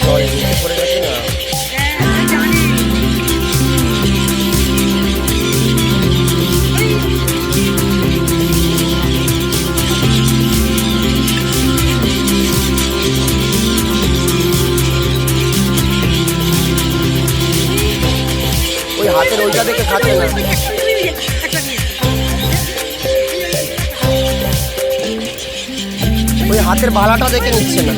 জল নিচে পড়ে গেছে না। ওই হাতের ওইটা দেখে খাচ্ছে না, ওই হাতের বালাটা দেখে নিচ্ছে না।